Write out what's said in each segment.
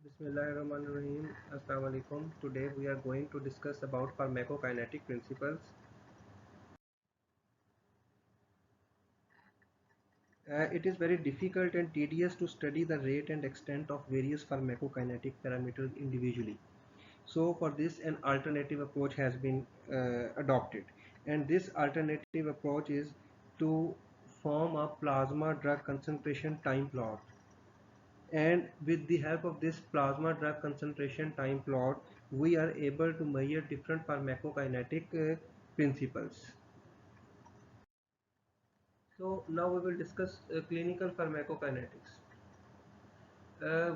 Bismillahirrahmanirrahim. Assalamu alaikum. Today we are going to discuss about pharmacokinetic principles. It is very difficult and tedious to study the rate and extent of various pharmacokinetic parameters individually. So for this an alternative approach has been adopted, and this alternative approach is to form a plasma drug concentration time plot, and with the help of this plasma drug concentration time plot we are able to measure different pharmacokinetic principles. So now we will discuss clinical pharmacokinetics.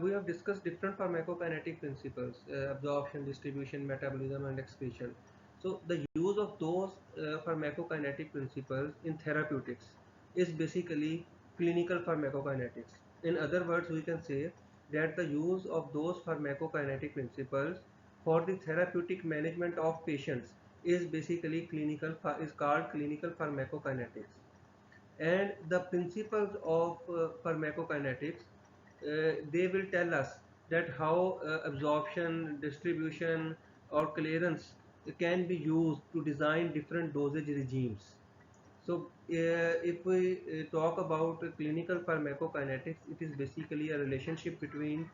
We have discussed different pharmacokinetic principles: absorption, distribution, metabolism, and excretion. So the use of those pharmacokinetic principles in therapeutics is basically clinical pharmacokinetics. In other words, we can say that the use of those pharmacokinetic principles for the therapeutic management of patients is basically is called clinical pharmacokinetics. And the principles of pharmacokinetics, they will tell us that how absorption, distribution, or clearance can be used to design different dosage regimes. So if we talk about clinical pharmacokinetics, it is basically a relationship between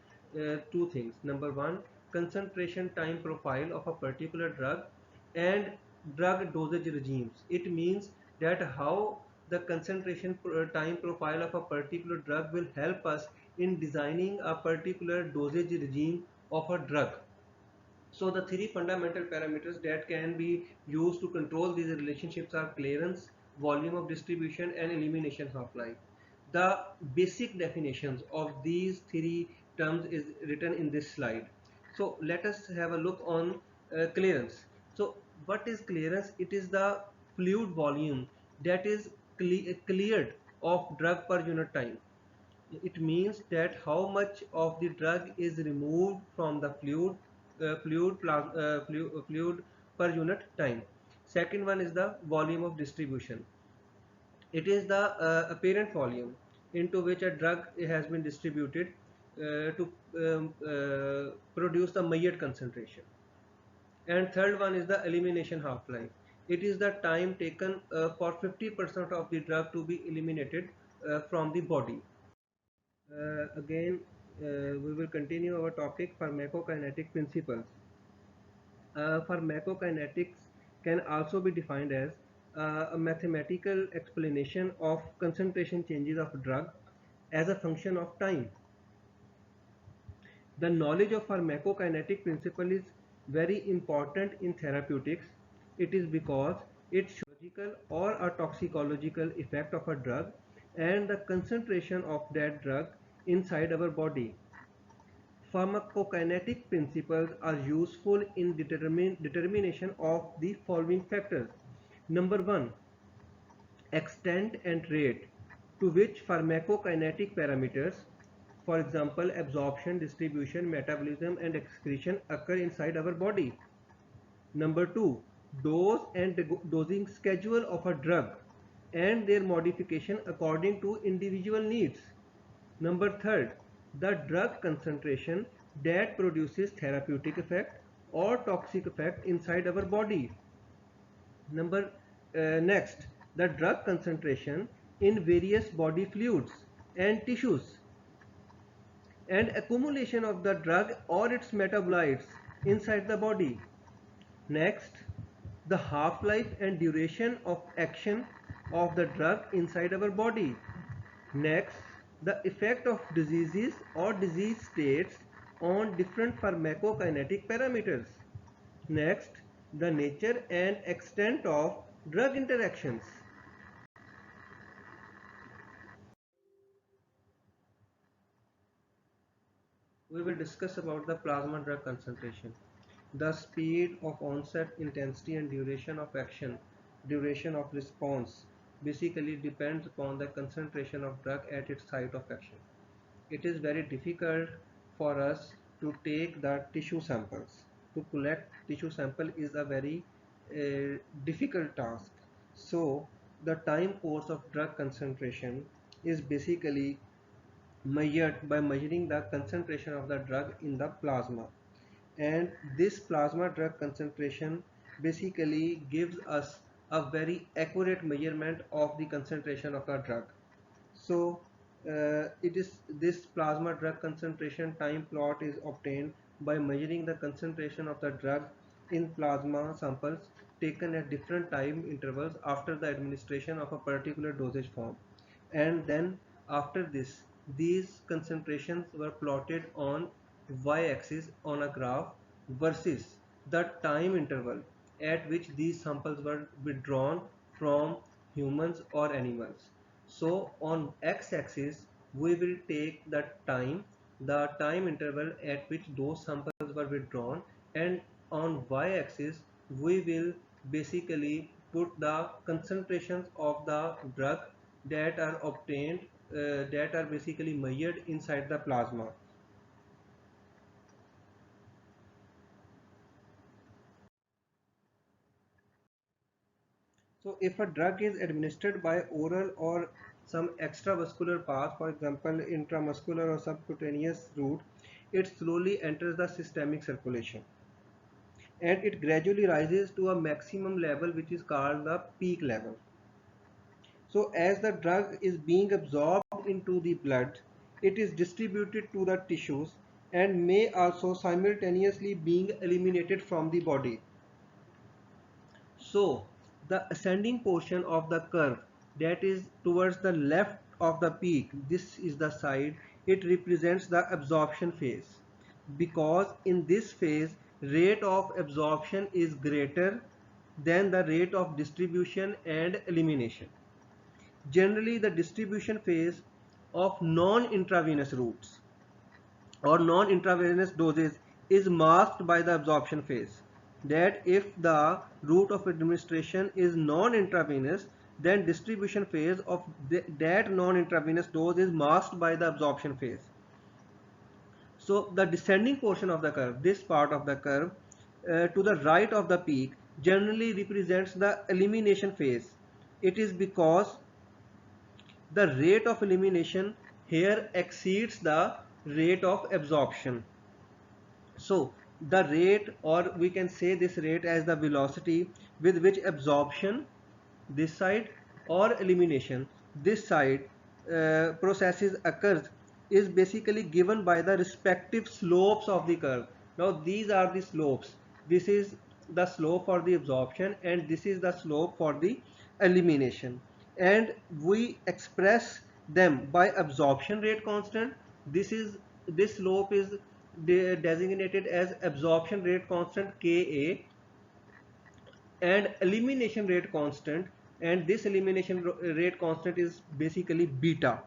two things. Number one, concentration time profile of a particular drug and drug dosage regimes. It means that how the concentration time profile of a particular drug will help us in designing a particular dosage regime of a drug. So the three fundamental parameters that can be used to control these relationships are clearance, volume of distribution, and elimination half-life. The basic definitions of these three terms is written in this slide. So let us have a look on clearance. So what is clearance? It is the fluid volume that is cleared of drug per unit time. It means that how much of the drug is removed from the fluid per unit time. Second one is the volume of distribution. It is the apparent volume into which a drug has been distributed to produce the measured concentration. And third one is the elimination half-life. It is the time taken for 50% of the drug to be eliminated from the body. Again, we will continue our topic pharmacokinetic principles. Pharmacokinetics can also be defined as a mathematical explanation of concentration changes of a drug as a function of time. The knowledge of pharmacokinetic principle is very important in therapeutics. It is because it shows physiological or a toxicological effect of a drug and the concentration of that drug inside our body. Pharmacokinetic principles are useful in determination of the following factors. Number one, extent and rate to which pharmacokinetic parameters, for example absorption, distribution, metabolism, and excretion, occur inside our body. Number two, dose and dosing schedule of a drug and their modification according to individual needs. Number third, the drug concentration that produces therapeutic effect or toxic effect inside our body. Next, the drug concentration in various body fluids and tissues, and accumulation of the drug or its metabolites inside the body. Next, the half-life and duration of action of the drug inside our body. Next, the effect of diseases or disease states on different pharmacokinetic parameters. Next, the nature and extent of drug interactions. We will discuss about the plasma drug concentration. The speed of onset, intensity, and duration of action, duration of response, basically depends upon the concentration of drug at its site of action. It is very difficult for us to take the tissue samples. To collect tissue sample is a very difficult task. So the time course of drug concentration is basically measured by measuring the concentration of the drug in the plasma. And this plasma drug concentration basically gives us a very accurate measurement of the concentration of the drug. So it is this plasma drug concentration time plot is obtained by measuring the concentration of the drug in plasma samples taken at different time intervals after the administration of a particular dosage form. And then after this, these concentrations were plotted on y-axis on a graph versus the time interval at which these samples were withdrawn from humans or animals. So on x-axis we will take the time interval at which those samples were withdrawn, and on y-axis we will basically put the concentrations of the drug that are obtained, that are basically measured inside the plasma. So if a drug is administered by oral or some extravascular path, for example intramuscular or subcutaneous route, it slowly enters the systemic circulation and it gradually rises to a maximum level which is called the peak level. So as the drug is being absorbed into the blood, it is distributed to the tissues and may also simultaneously being eliminated from the body. So the ascending portion of the curve, that is towards the left of the peak, this is the side, it represents the absorption phase, because in this phase rate of absorption is greater than the rate of distribution and elimination. Generally the distribution phase of non-intravenous routes or non-intravenous doses is masked by the absorption phase. That if the route of administration is non-intravenous, then distribution phase of that non-intravenous dose is masked by the absorption phase. So the descending portion of the curve, this part of the curve to the right of the peak, generally represents the elimination phase. It is because the rate of elimination here exceeds the rate of absorption. So the rate, or we can say this rate as the velocity with which absorption this side or elimination this side processes occurs, is basically given by the respective slopes of the curve. Now these are the slopes. This is the slope for the absorption and this is the slope for the elimination, and we express them by absorption rate constant. This slope is designated as absorption rate constant Ka, and elimination rate constant, and this elimination rate constant is basically beta.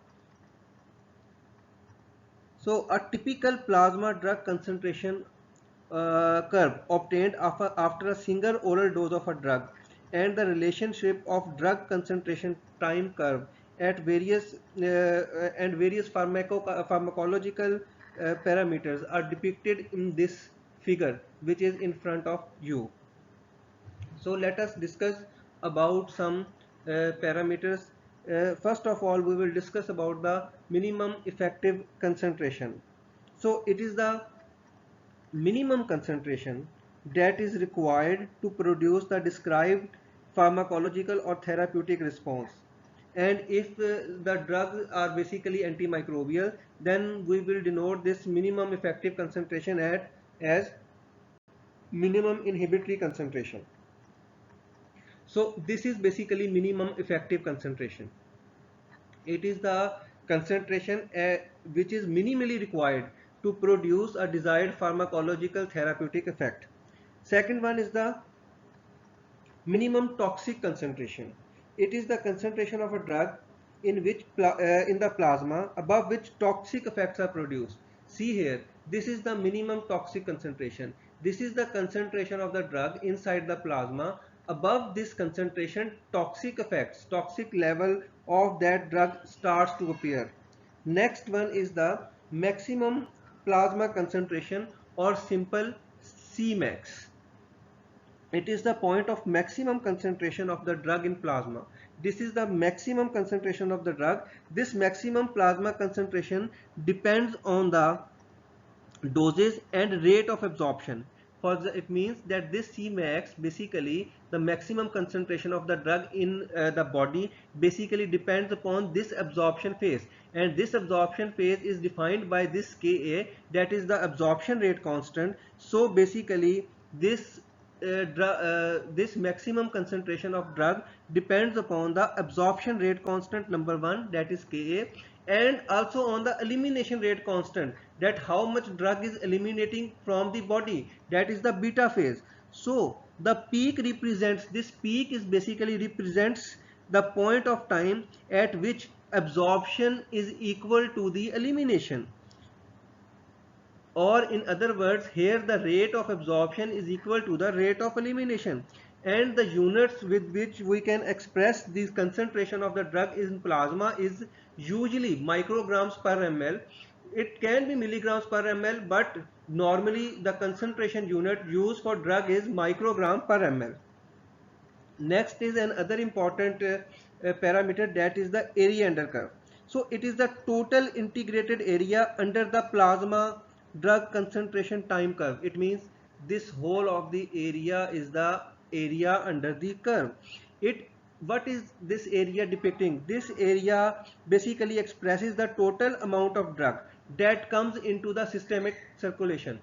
So a typical plasma drug concentration curve obtained after a single oral dose of a drug, and the relationship of drug concentration time curve at various pharmacological parameters are depicted in this figure which is in front of you. So let us discuss about some parameters. First of all, we will discuss about the minimum effective concentration. So it is the minimum concentration that is required to produce the described pharmacological or therapeutic response. And if the drugs are basically antimicrobial, then we will denote this minimum effective concentration as minimum inhibitory concentration. So this is basically minimum effective concentration. It is the concentration which is minimally required to produce a desired pharmacological therapeutic effect. Second one is the minimum toxic concentration. It is the concentration of a drug in which in the plasma above which toxic effects are produced. See here, this is the minimum toxic concentration. This is the concentration of the drug inside the plasma. Above this concentration, toxic effects, toxic level of that drug starts to appear. Next one is the maximum plasma concentration, or simple Cmax. it is the point of maximum concentration of the drug in plasma. This is the maximum concentration of the drug. This maximum plasma concentration depends on the doses and rate of absorption. It means that this Cmax, basically the maximum concentration of the drug in the body, basically depends upon this absorption phase, and this absorption phase is defined by this Ka, that is the absorption rate constant. So basically this maximum concentration of drug depends upon the absorption rate constant number one, that is Ka, and also on the elimination rate constant, that how much drug is eliminating from the body, that is the beta phase. So the peak represents, this peak is basically represents the point of time at which absorption is equal to the elimination, or in other words, here the rate of absorption is equal to the rate of elimination, and the units with which we can express this concentration of the drug in plasma is usually micrograms per ml. It can be milligrams per ml, but normally the concentration unit used for drug is microgram per ml. Next is another important parameter, that is the area under curve. So it is the total integrated area under the plasma drug concentration time curve. It means this whole of the area is the area under the curve. What is this area depicting? This area basically expresses the total amount of drug that comes into the systemic circulation.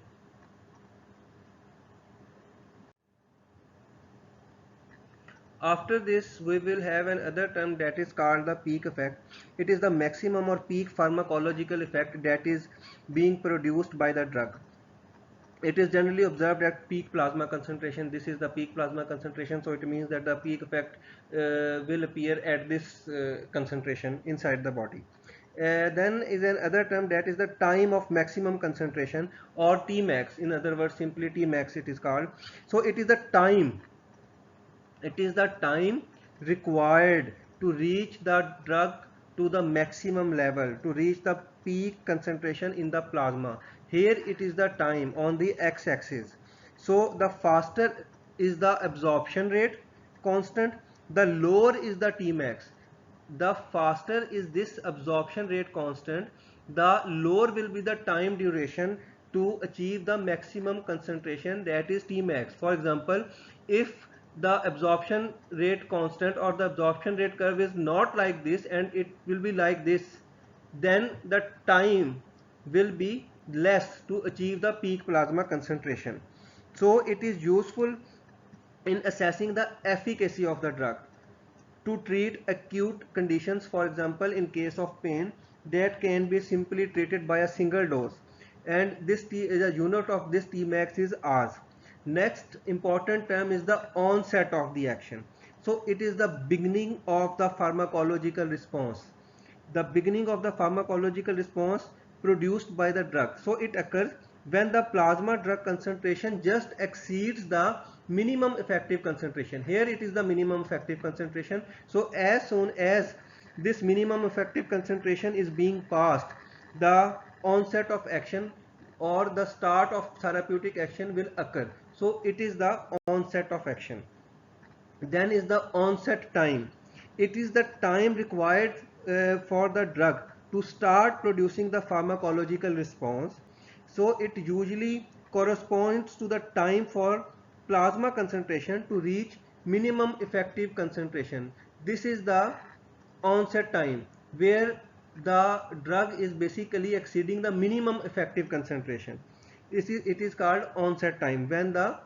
After this, we will have another term that is called the peak effect. It is the maximum or peak pharmacological effect that is being produced by the drug. It is generally observed at peak plasma concentration. This is the peak plasma concentration, so it means that the peak effect will appear at this concentration inside the body. Then is another term, that is the time of maximum concentration, or Tmax. In other words, simply Tmax it is called. So it is the time, it is the time required to reach the drug to the maximum level, to reach the peak concentration in the plasma. Here it is the time on the x-axis. So the faster is the absorption rate constant, the lower is the Tmax. The faster is this absorption rate constant, the lower will be the time duration to achieve the maximum concentration, that is Tmax. For example, if the absorption rate constant or the absorption rate curve is not like this and it will be like this, then the time will be less to achieve the peak plasma concentration. So it is useful in assessing the efficacy of the drug to treat acute conditions. For example, in case of pain, that can be simply treated by a single dose, and this the unit of this Tmax is hours. Next important term is the onset of the action. So it is the beginning of the pharmacological response, the beginning of the pharmacological response produced by the drug. So it occurs when the plasma drug concentration just exceeds the minimum effective concentration. Here it is the minimum effective concentration. So as soon as this minimum effective concentration is being passed, the onset of action or the start of therapeutic action will occur. So it is the onset of action. Then is the onset time. It is the time required for the drug to start producing the pharmacological response. So it usually corresponds to the time for plasma concentration to reach minimum effective concentration. This is the onset time, where the drug is basically exceeding the minimum effective concentration. It is called onset time, when the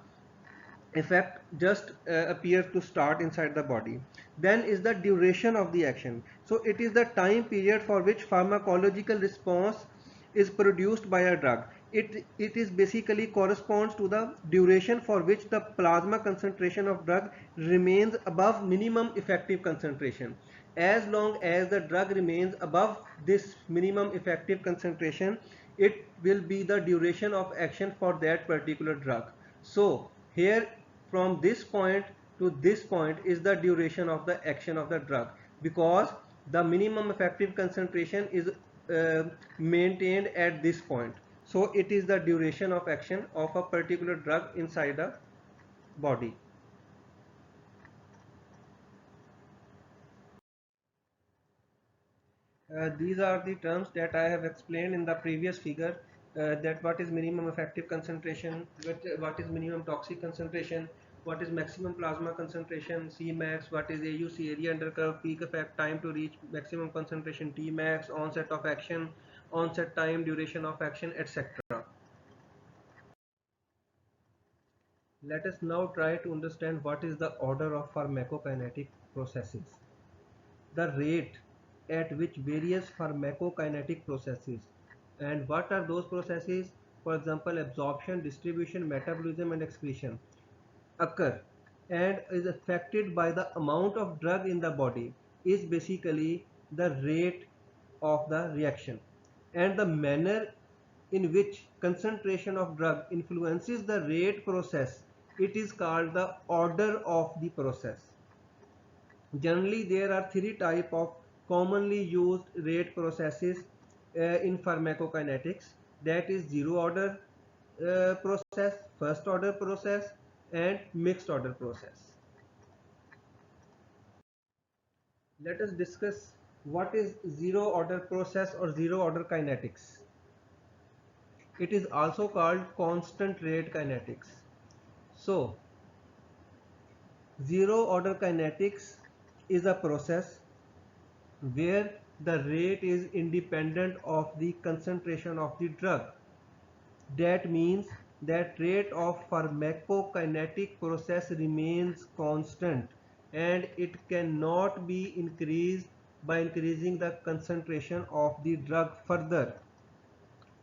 effect just appears to start inside the body. Then is the duration of the action. So it is the time period for which pharmacological response is produced by a drug. It is basically corresponds to the duration for which the plasma concentration of drug remains above minimum effective concentration. As long as the drug remains above this minimum effective concentration, it will be the duration of action for that particular drug. So here, from this point to this point is the duration of the action of the drug, because the minimum effective concentration is maintained at this point. So it is the duration of action of a particular drug inside the body. These are the terms that I have explained in the previous figure, that what is minimum effective concentration, what is minimum toxic concentration, what is maximum plasma concentration Cmax, what is AUC, area under curve, peak effect, time to reach maximum concentration Tmax, onset of action, onset time, duration of action, etc. Let us now try to understand what is the order of pharmacokinetic processes. The rate at which various pharmacokinetic processes, and what are those processes, for example absorption, distribution, metabolism and excretion, occur and is affected by the amount of drug in the body, is basically the rate of the reaction, and the manner in which concentration of drug influences the rate process, it is called the order of the process. Generally, there are three types of commonly used rate processes in pharmacokinetics. That is zero order process, first order process, and mixed order process. Let us discuss what is zero order process or zero order kinetics. It is also called constant rate kinetics. So, zero order kinetics is a process where the rate is independent of the concentration of the drug. That means that rate of pharmacokinetic process remains constant and it cannot be increased by increasing the concentration of the drug further.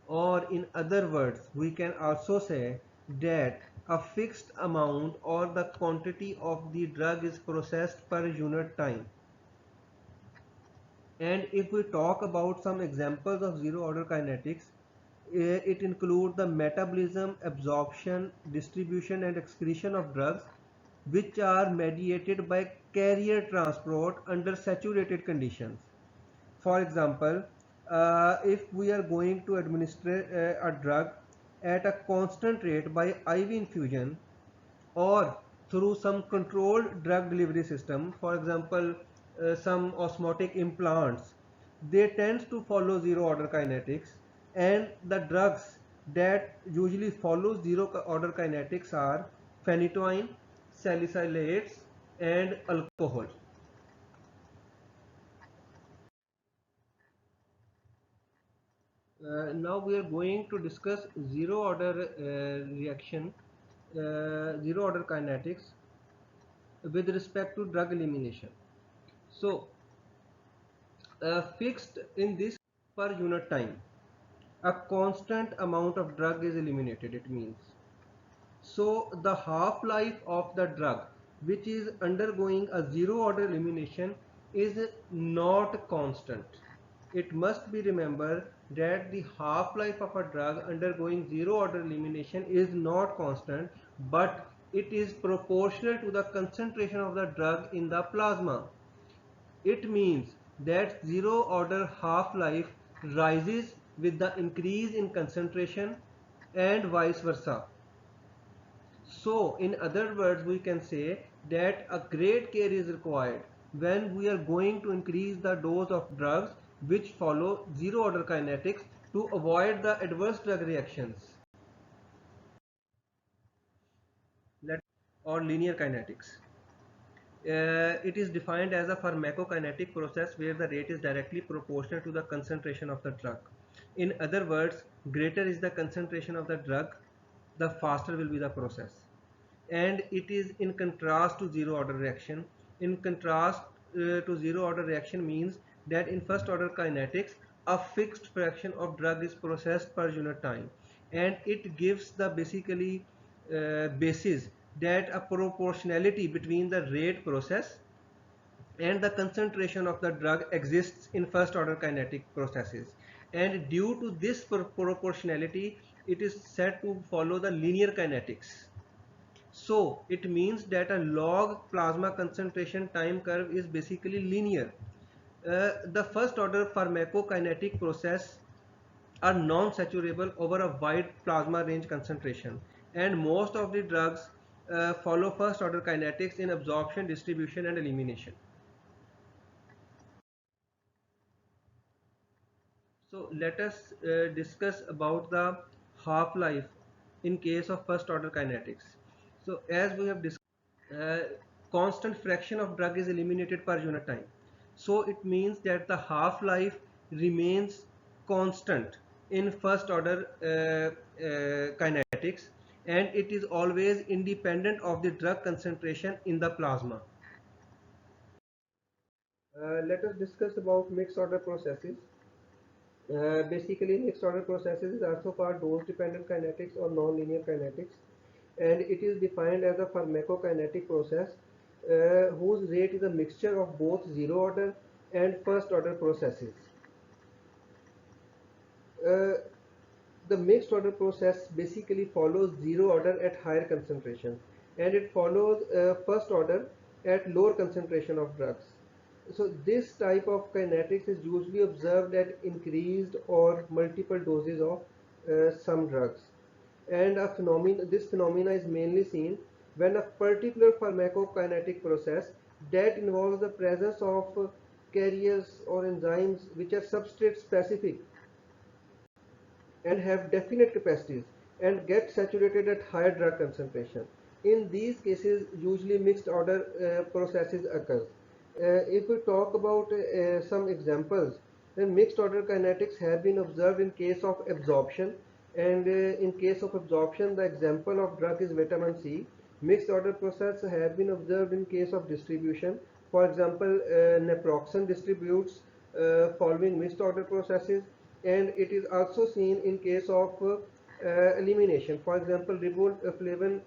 Or in other words, we can also say that a fixed amount or the quantity of the drug is processed per unit time. And if we talk about some examples of zero order kinetics, it includes the metabolism, absorption, distribution and excretion of drugs which are mediated by carrier transport under saturated conditions. For example, if we are going to administer a drug at a constant rate by IV infusion or through some controlled drug delivery system, for example some osmotic implants, they tend to follow zero order kinetics, and the drugs that usually follow zero order kinetics are phenytoin, salicylates and alcohol. Now we are going to discuss zero order zero order kinetics with respect to drug elimination. So, fixed in this per unit time, a constant amount of drug is eliminated, it means. So, the half-life of the drug which is undergoing a zero order elimination is not constant. It must be remembered that the half-life of a drug undergoing zero order elimination is not constant, but it is proportional to the concentration of the drug in the plasma. It means that zero order half-life rises with the increase in concentration and vice versa. So, in other words, we can say that a great care is required when we are going to increase the dose of drugs which follow zero order kinetics to avoid the adverse drug reactions. Or linear kinetics. It is defined as a pharmacokinetic process where the rate is directly proportional to the concentration of the drug. In other words, greater is the concentration of the drug, the faster will be the process. And it is in contrast to zero order reaction. In contrast to zero order reaction means that in first order kinetics, a fixed fraction of drug is processed per unit time, and it gives the basically basis that a proportionality between the rate process and the concentration of the drug exists in first order kinetic processes, and due to this proportionality it is said to follow the linear kinetics. So it means that a log plasma concentration time curve is basically linear. The first order pharmacokinetic process are non-saturable over a wide plasma range concentration, and most of the drugs follow first order kinetics in absorption, distribution and elimination. So let us discuss about the half-life in case of first order kinetics. So as we have discussed, constant fraction of drug is eliminated per unit time. So it means that the half-life remains constant in first order kinetics, and it is always independent of the drug concentration in the plasma. Let us discuss about mixed order processes. Basically, mixed order processes is also called dose-dependent kinetics or non-linear kinetics, and it is defined as a pharmacokinetic process whose rate is a mixture of both zero order and first order processes. Uh, the mixed order process basically follows zero order at higher concentration, and it follows first order at lower concentration of drugs. So this type of kinetics is usually observed at increased or multiple doses of some drugs, and this phenomena is mainly seen when a particular pharmacokinetic process that involves the presence of carriers or enzymes which are substrate specific and have definite capacities and get saturated at higher drug concentration. In these cases, usually mixed order processes occur. If we talk about some examples, then mixed order kinetics have been observed in case of absorption, and in case of absorption, the example of drug is vitamin C. Mixed order process have been observed in case of distribution. For example, naproxen distributes following mixed order processes, and it is also seen in case of elimination. For example, riboflavin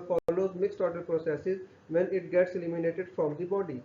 follows mixed order processes when it gets eliminated from the body.